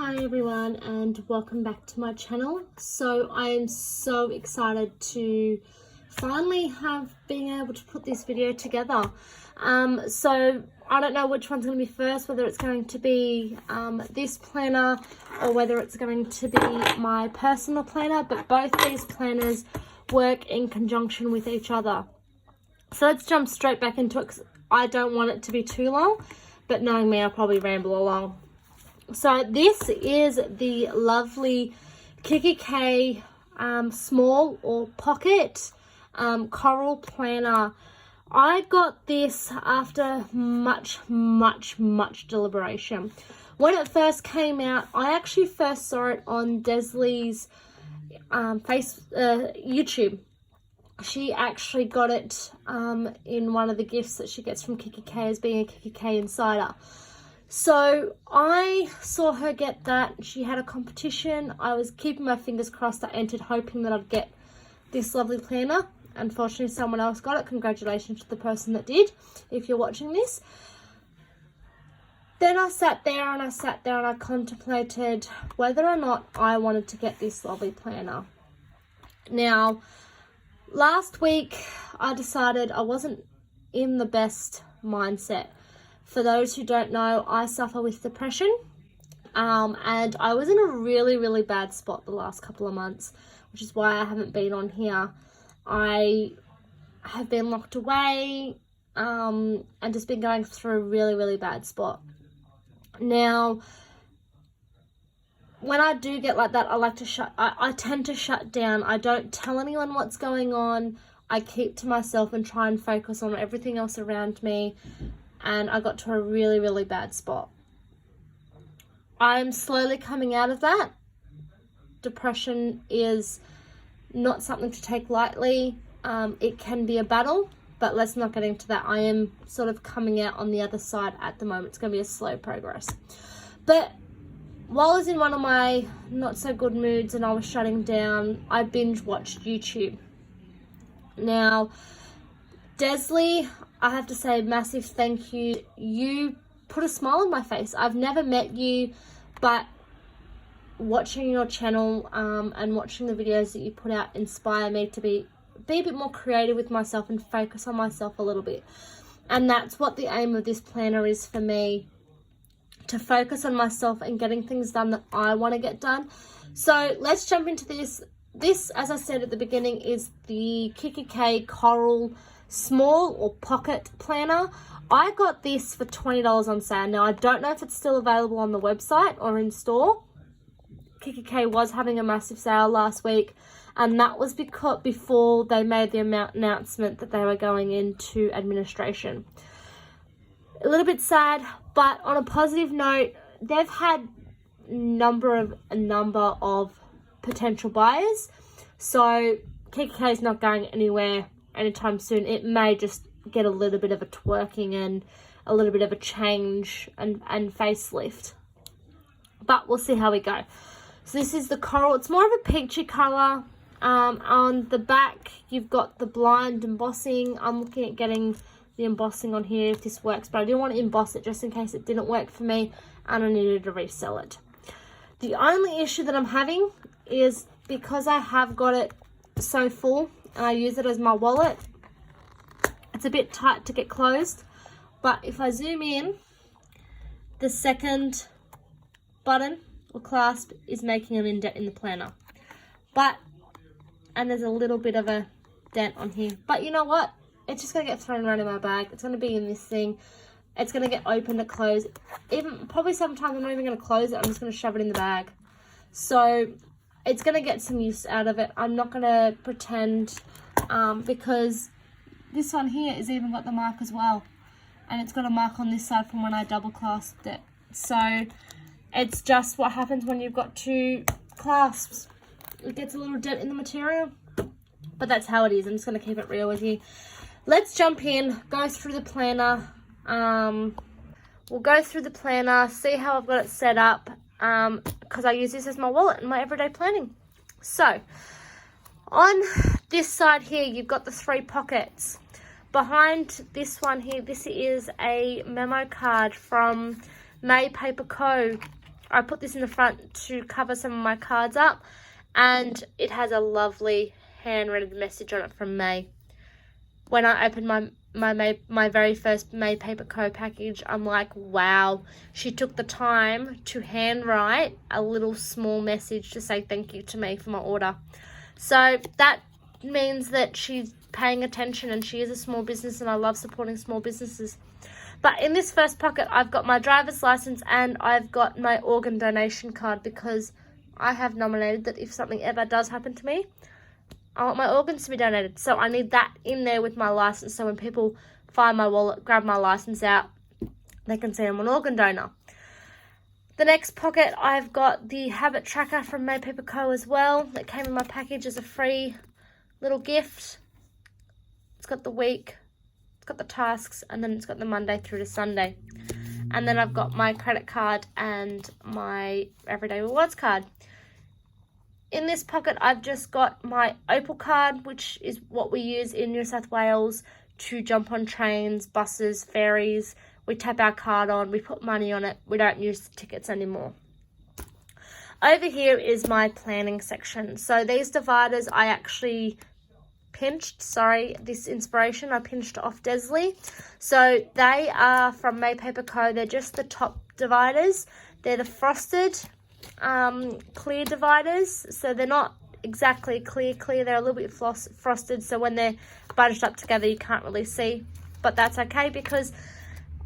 Hi everyone and welcome back to my channel. So I am so excited to finally have being able to put this video together. So I don't know which one's going to be first, whether it's going to be this planner or whether it's going to be my personal planner, but both these planners work in conjunction with each other. So let's jump straight back into it because I don't want it to be too long, but knowing me, I'll probably ramble along. So this is the lovely Kikki-k small or pocket coral planner. I got this after much deliberation. When it first came out, I actually first saw it on Desley's YouTube. She actually got it in one of the gifts that she gets from Kikki-k as being a Kikki-k insider. So I saw her get that. She had a competition. I was keeping my fingers crossed. I entered hoping that I'd get this lovely planner. Unfortunately, someone else got it. Congratulations to the person that did, if you're watching this. Then I sat there and I contemplated whether or not I wanted to get this lovely planner. Now, last week I decided I wasn't in the best mindset. For those who don't know, I suffer with depression, and I was in a really bad spot the last couple of months, which is why I haven't been on here. I have been locked away and just been going through a really bad spot. Now, when I do get like that, I tend to shut down. I don't tell anyone what's going on. I keep to myself and try and focus on everything else around me. And I got to a really bad spot. I'm slowly coming out of that. Depression is not something to take lightly. It can be a battle, but let's not get into that. I am sort of coming out on the other side at the moment. It's going to be a slow progress. But while I was in one of my not so good moods and I was shutting down, I binge watched YouTube. Now, Desley, I have to say massive thank you. You put a smile on my face. I've never met you, but watching your channel and watching the videos that you put out inspire me to be a bit more creative with myself and focus on myself a little bit. And that's what the aim of this planner is for me, to focus on myself and getting things done that I want to get done. So let's jump into this. This, as I said at the beginning, is the Kikki-k Coral Small or Pocket Planner. I got this for $20 on sale. Now, I don't know if it's still available on the website or in store. Kikki-k was having a massive sale last week, and that was because before they made the announcement that they were going into administration. A little bit sad, but on a positive note, they've had a number of potential buyers. So Kikki-k is not going anywhere anytime soon. It may just get a little bit of a twerking and a little bit of a change and facelift, but we'll see how we go. So this is the coral. It's more of a peachy color. On the back you've got the blind embossing. I'm looking at getting the embossing on here if this works, but I didn't want to emboss it just in case it didn't work for me and I needed to resell it. The only issue that I'm having is because I have got it so full and I use it as my wallet, it's a bit tight to get closed. But if I zoom in, the second button or clasp is making an indent in the planner. And there's a little bit of a dent on here. But you know what? It's just going to get thrown around in my bag. It's going to be in this thing. It's going to get open to close. Even probably sometimes I'm not even going to close it. I'm just going to shove it in the bag. So it's going to get some use out of it. I'm not going to pretend because this one here has even got the mark as well. And it's got a mark on this side from when I double clasped it. So it's just what happens when you've got two clasps. It gets a little dent in the material. But that's how it is. I'm just going to keep it real with you. Let's jump in, go through the planner. We'll go through the planner, see how I've got it set up. Because I use this as my wallet in my everyday planning. So, on this side here, you've got the 3 pockets. Behind this one here, this is a memo card from May Paper Co. I put this in the front to cover some of my cards up, and it has a lovely handwritten message on it from May. When I opened my very first May Paper Co package, I'm like, wow, she took the time to handwrite a little small message to say thank you to me for my order. So that means that she's paying attention, and she is a small business, and I love supporting small businesses. But in this first pocket, I've got my driver's license and I've got my organ donation card, because I have nominated that if something ever does happen to me, I want my organs to be donated. So I need that in there with my license, so when people find my wallet, grab my license out, they can see I'm an organ donor. The next pocket, I've got the habit tracker from May Paper Co as well. That came in my package as a free little gift. It's got the week, it's got the tasks, and then it's got the Monday through to Sunday. And then I've got my credit card and my everyday rewards card. In this pocket, I've just got my Opal card, which is what we use in New South Wales to jump on trains, buses, ferries. We tap our card on, we put money on it. We don't use the tickets anymore. Over here is my planning section. So these dividers I actually pinched, this inspiration I pinched off Desley. So they are from May Paper Co. They're just the top dividers. They're the frosted clear dividers, so they're not exactly clear, they're a little bit frosted, so when they're bunched up together you can't really see, but that's okay because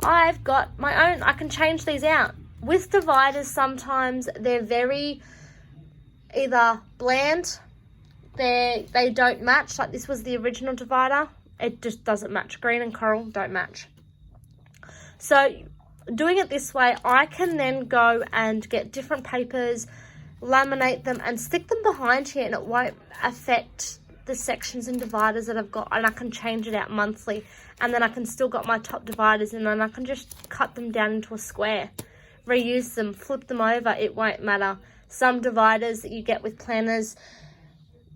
I've got my own. I can change these out. With dividers, sometimes they're very either bland, they don't match, like this was the original divider, it just doesn't match. Green and coral don't match. So doing it this way, I can then go and get different papers, laminate them and stick them behind here, and it won't affect the sections and dividers that I've got, and I can change it out monthly, and then I can still got my top dividers, and then I can just cut them down into a square, reuse them, flip them over, it won't matter. Some dividers that you get with planners,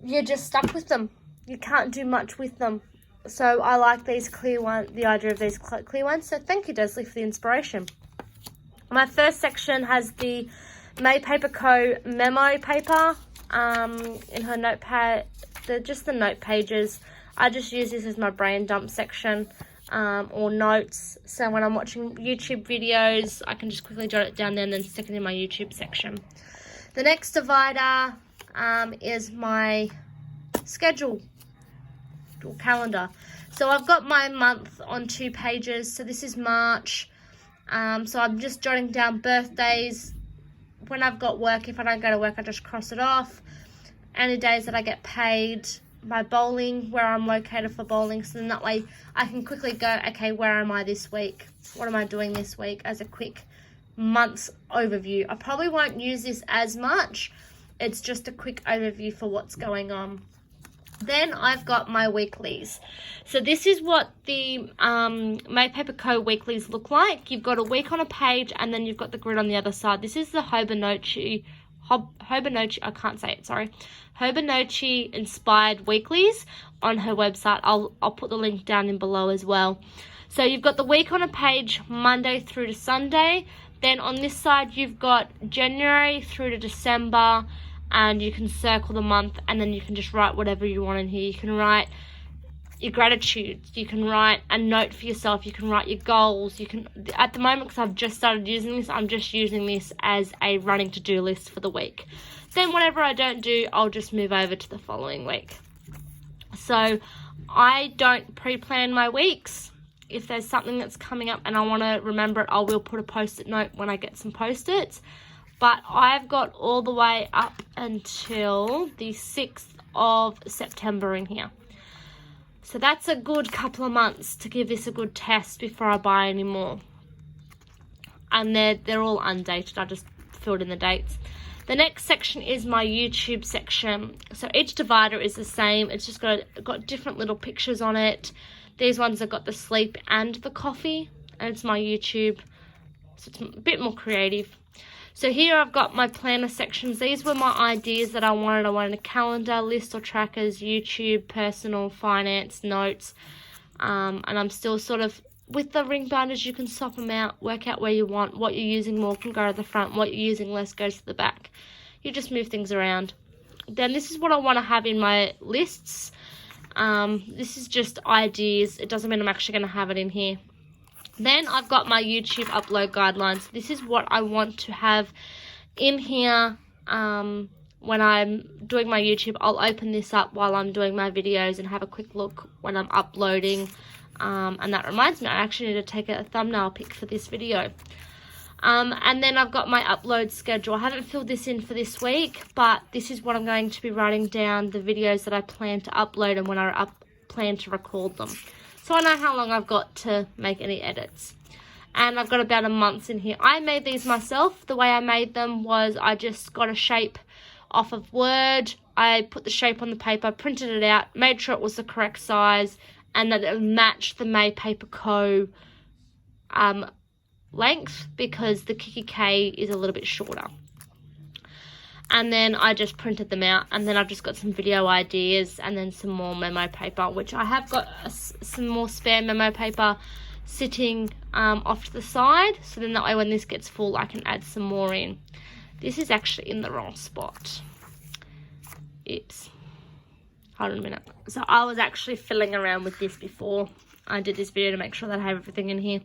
you're just stuck with them. You can't do much with them. So I like these clear ones, the idea of these clear ones. So thank you, Desley, for the inspiration. My first section has the May Paper Co. memo paper in her notepad. They're just the note pages. I just use this as my brain dump section or notes. So when I'm watching YouTube videos, I can just quickly jot it down there and then stick it in my YouTube section. The next divider is my schedule or calendar. So I've got my month on 2 pages. So this is March. So I'm just jotting down birthdays. When I've got work, if I don't go to work, I just cross it off. Any days that I get paid, my bowling, where I'm located for bowling. So then that way I can quickly go, okay, where am I this week? What am I doing this week as a quick month's overview. I probably won't use this as much. It's just a quick overview for what's going on. Then I've got my weeklies. So this is what the May Paper Co. weeklies look like. You've got a week on a page and then you've got the grid on the other side. This is the Hobonichi, I can't say it, sorry. Hobonichi inspired weeklies on her website. I'll put the link down in below as well. So you've got the week on a page, Monday through to Sunday. Then on this side, you've got January through to December, and you can circle the month, and then you can just write whatever you want in here. You can write your gratitudes, you can write a note for yourself, you can write your goals. You can, at the moment, because I've just started using this, I'm just using this as a running to-do list for the week. Then whatever I don't do, I'll just move over to the following week. So I don't pre-plan my weeks. If there's something that's coming up and I want to remember it, I will put a post-it note when I get some post-its. But I've got all the way up until the 6th of September in here. So that's a good couple of months to give this a good test before I buy any more. And they're all undated. I just filled in the dates. The next section is my YouTube section. So each divider is the same. It's just got different little pictures on it. These ones have got the sleep and the coffee. And it's my YouTube. So it's a bit more creative. So here I've got my planner sections. These were my ideas that I wanted. I wanted a calendar, list or trackers, YouTube, personal, finance, notes. And I'm still sort of with the ring binders, you can swap them out, work out where you want. What you're using more can go to the front. What you're using less goes to the back. You just move things around. Then this is what I want to have in my lists. This is just ideas. It doesn't mean I'm actually going to have it in here. Then I've got my YouTube upload guidelines. This is what I want to have in here. When I'm doing my YouTube, I'll open this up while I'm doing my videos and have a quick look when I'm uploading. And that reminds me, I actually need to take a thumbnail pic for this video. And then I've got my upload schedule. I haven't filled this in for this week, but this is what I'm going to be writing down, the videos that I plan to upload and when I plan to record them. So I know how long I've got to make any edits. And I've got about a month in here. I made these myself. The way I made them was I just got a shape off of Word. I put the shape on the paper, printed it out, made sure it was the correct size, and that it matched the May Paper Co. length, because the Kikki-k is a little bit shorter. And then I just printed them out, and then I've just got some video ideas and then some more memo paper, which I have got some more spare memo paper sitting off to the side, so then that way when this gets full I can add some more in. This is actually in the wrong spot. Oops. Hold on a minute. So I was actually fiddling around with this before I did this video to make sure that I have everything in here.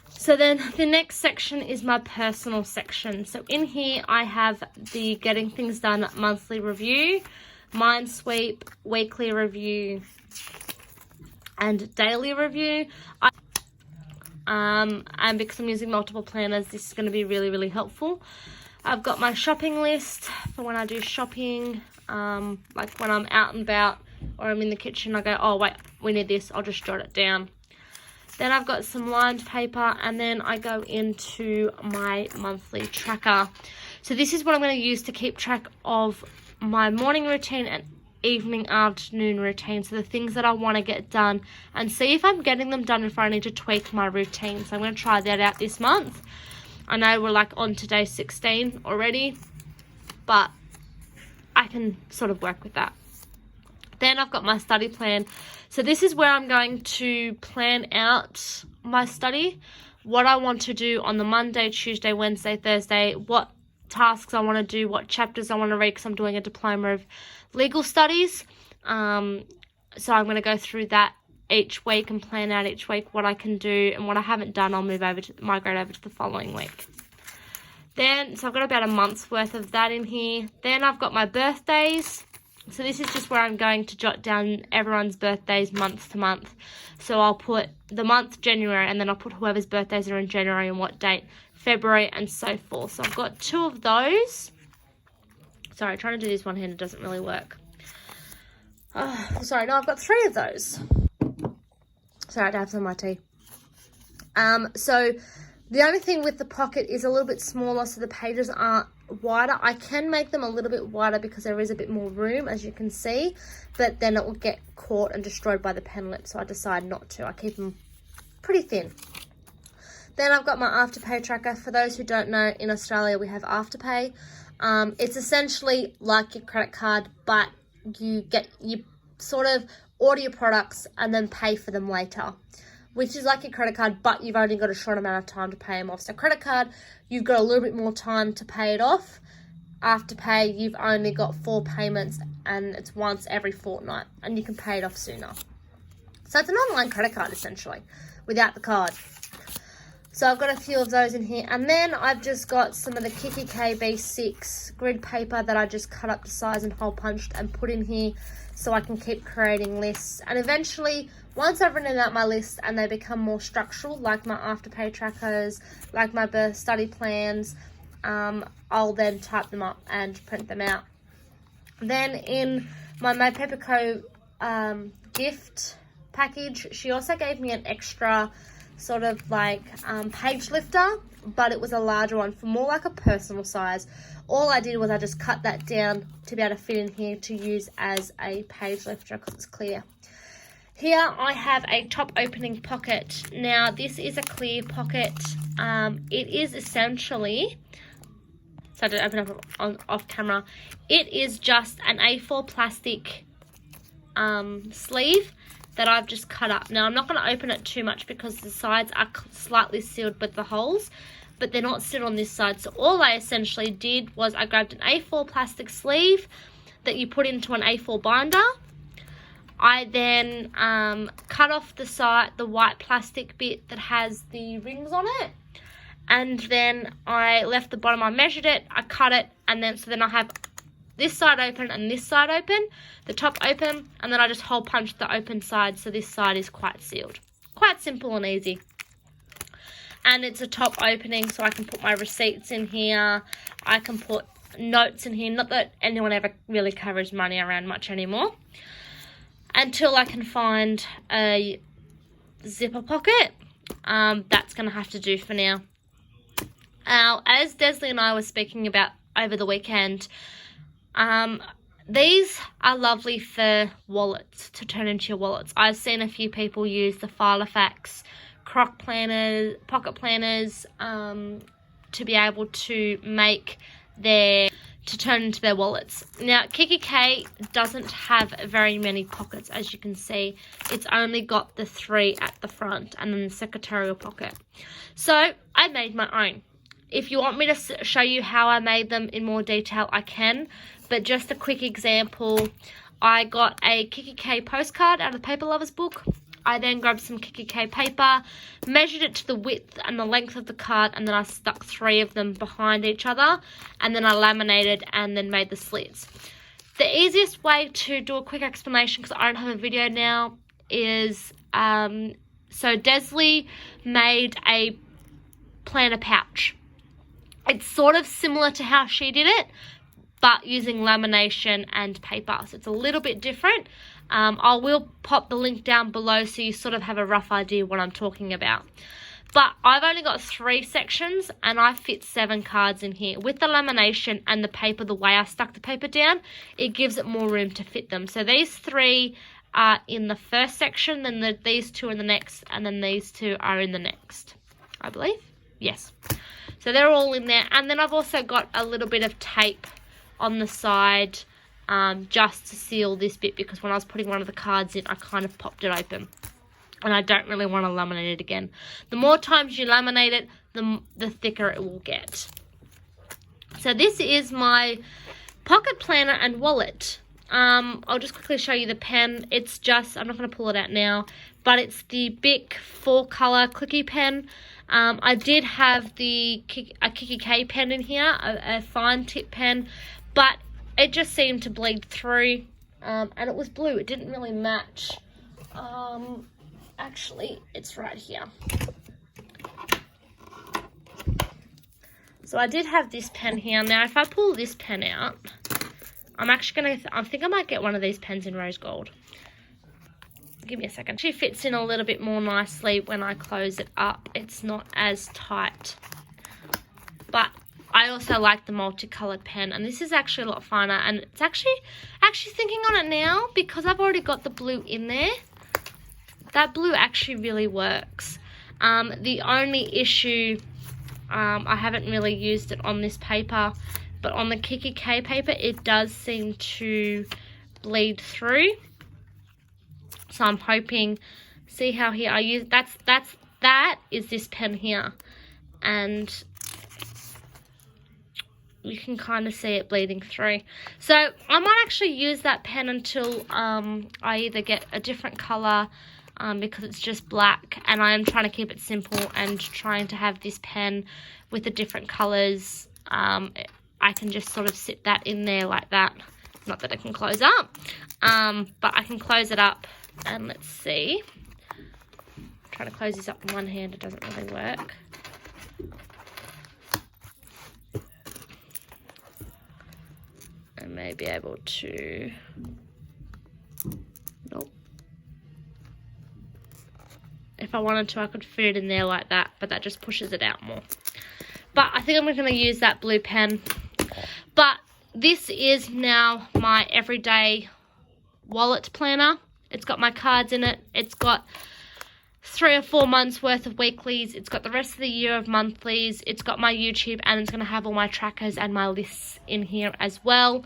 So then the next section is my personal section. So in here I have the Getting Things Done monthly review, Mind Sweep, weekly review, and daily review. And because I'm using multiple planners, this is going to be really, really helpful. I've got my shopping list for when I do shopping, like when I'm out and about or I'm in the kitchen, I go, oh wait, we need this, I'll just jot it down. Then I've got some lined paper, and then I go into my monthly tracker. So this is what I'm going to use to keep track of my morning routine and evening, afternoon routine. So the things that I want to get done, and see if I'm getting them done, if I need to tweak my routine. So I'm going to try that out this month. I know we're like on to day 16 already, but I can sort of work with that. Then I've got my study plan. So this is where I'm going to plan out my study, what I want to do on the Monday, Tuesday, Wednesday, Thursday, what tasks I want to do, what chapters I want to read, because I'm doing a diploma of legal studies. So I'm going to go through that each week and plan out each week what I can do, and what I haven't done I'll migrate over to the following week. Then, so I've got about a month's worth of that in here. Then I've got my birthdays. So this is just where I'm going to jot down everyone's birthdays month to month. So I'll put the month January, and then I'll put whoever's birthdays are in January and what date, February, and so forth. So I've got 2 of those. Sorry, trying to do this one-handed doesn't really work. Sorry, no, I've got 3 of those. Sorry, I had to have some of my tea. So the only thing with the pocket is a little bit smaller, so the pages aren't wider. I can make them a little bit wider because there is a bit more room, as you can see, but then it will get caught and destroyed by the pen lip, so I decide not to. I keep them pretty thin. Then I've got my Afterpay tracker. For those who don't know, in Australia we have Afterpay. It's essentially like your credit card, but you sort of order your products and then pay for them later, which is like your credit card, but you've only got a short amount of time to pay them off. So credit card, you've got a little bit more time to pay it off. Afterpay, you've only got 4 payments, and it's once every fortnight, and you can pay it off sooner. So it's an online credit card, essentially, without the card. So I've got a few of those in here. And then I've just got some of the Kikki-k B6 grid paper that I just cut up to size and hole punched and put in here so I can keep creating lists. And eventually, once I've written out my list and they become more structural, like my Afterpay trackers, like my birth study plans, I'll then type them up and print them out. Then in my May Paper Co. Gift package, she also gave me an extra sort of like page lifter, but it was a larger one for more like a personal size. All I did was I just cut that down to be able to fit in here to use as a page lifter because it's clear. Here I have a top opening pocket. Now this is a clear pocket. It is essentially, so I did open up off camera, it is just an A4 plastic sleeve that I've just cut up. Now, I'm not going to open it too much because the sides are slightly sealed with the holes, but they're not sealed on this side. So all I essentially did was I grabbed an A4 plastic sleeve that you put into an A4 binder. I then cut off the side, the white plastic bit that has the rings on it. And then I left the bottom, I measured it, I cut it, and then so then I have this side open and this side open, the top open, and then I just hole punched the open side so this side is quite sealed. Quite simple and easy. And it's a top opening, so I can put my receipts in here, I can put notes in here, not that anyone ever really carries money around much anymore, until I can find a zipper pocket. That's going to have to do for now. Now, as Desley and I were speaking about over the weekend, these are lovely for wallets, to turn into your wallets. I've seen a few people use the Filofax crock planners, pocket planners, to be able to make to turn into their wallets. Now, Kikki-k doesn't have very many pockets, as you can see. It's only got the 3 at the front and then the secretarial pocket. So, I made my own. If you want me to show you how I made them in more detail, I can. But just a quick example, I got a Kikki-k postcard out of the Paper Lovers book. I then grabbed some Kikki-k paper, measured it to the width and the length of the card, and then I stuck 3 of them behind each other, and then I laminated and then made the slits. The easiest way to do a quick explanation, because I don't have a video now, is so Desley made a planner pouch. It's sort of similar to how she did it, but using lamination and paper. So it's a little bit different. I will pop the link down below so you sort of have a rough idea what I'm talking about. But I've only got 3 sections and I fit 7 cards in here. With the lamination and the paper, the way I stuck the paper down, it gives it more room to fit them. So these 3 are in the first section, then these 2 in the next, and then these 2 are in the next, I believe. Yes. So they're all in there. And then I've also got a little bit of tape on the side just to seal this bit, because when I was putting one of the cards in, I kind of popped it open. And I don't really want to laminate it again. The more times you laminate it, the thicker it will get. So this is my pocket planner and wallet. I'll just quickly show you the pen. It's just, I'm not going to pull it out now, but it's the Bic 4-color clicky pen. I did have a Kikki-k pen in here, a fine tip pen, but it just seemed to bleed through, and it was blue. It didn't really match. Actually, it's right here. So I did have this pen here. Now, if I pull this pen out, I think I might get one of these pens in rose gold. Give me a second. She fits in a little bit more nicely when I close it up. It's not as tight. But I also like the multicolored pen, and this is actually a lot finer, and it's actually thinking on it now, because I've already got the blue in there. That blue actually really works. The only issue, I haven't really used it on this paper, but on the Kikki-k paper, it does seem to bleed through. So I'm hoping, see how here I use, that is this pen here. And you can kind of see it bleeding through. So I might actually use that pen until I either get a different color, because it's just black, and I am trying to keep it simple and trying to have this pen with the different colors. I can just sort of sit that in there like that. Not that I can close up, but I can close it up, and let's see. I'm trying to close this up with one hand, it doesn't really work. I may be able to, nope. If I wanted to, I could fit it in there like that, but that just pushes it out more. But I think I'm going to use that blue pen. But this is now my everyday wallet planner. It's got my cards in it. It's got 3 or 4 months worth of weeklies. It's got the rest of the year of monthlies. It's got my YouTube, and it's going to have all my trackers and my lists in here as well.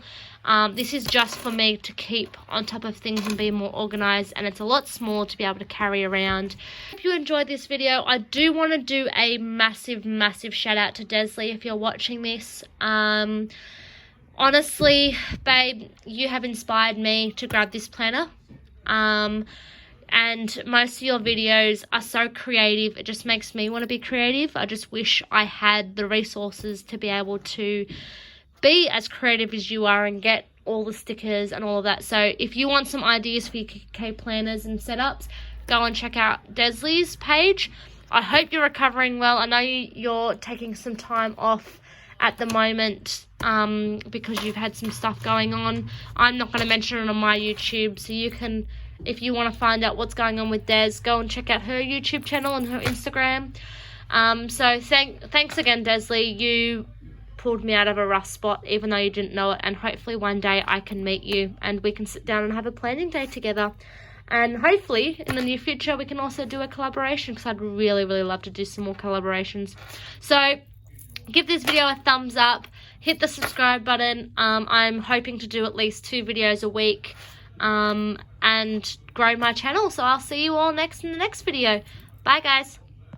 This is just for me to keep on top of things and be more organized, and it's a lot smaller to be able to carry around. If you enjoyed this video, I do want to do a massive shout out to Desley if you're watching this. Honestly, babe, you have inspired me to grab this planner. And most of your videos are so creative. It just makes me want to be creative. I just wish I had the resources to be able to be as creative as you are and get all the stickers and all of that. So if you want some ideas for your Kikki-k planners and setups, go and check out Desley's page. I hope you're recovering well. I know you're taking some time off at the moment because you've had some stuff going on. I'm not going to mention it on my YouTube, so you can, if you want to find out what's going on with Des, go and check out her YouTube channel and her Instagram. So thanks again, Desley. You pulled me out of a rough spot, even though you didn't know it, and hopefully one day I can meet you and we can sit down and have a planning day together. And hopefully in the near future we can also do a collaboration, because I'd really love to do some more collaborations. So give this video a thumbs up, hit the subscribe button. I'm hoping to do at least 2 videos a week and grow my channel. So I'll see you all in the next video. Bye guys.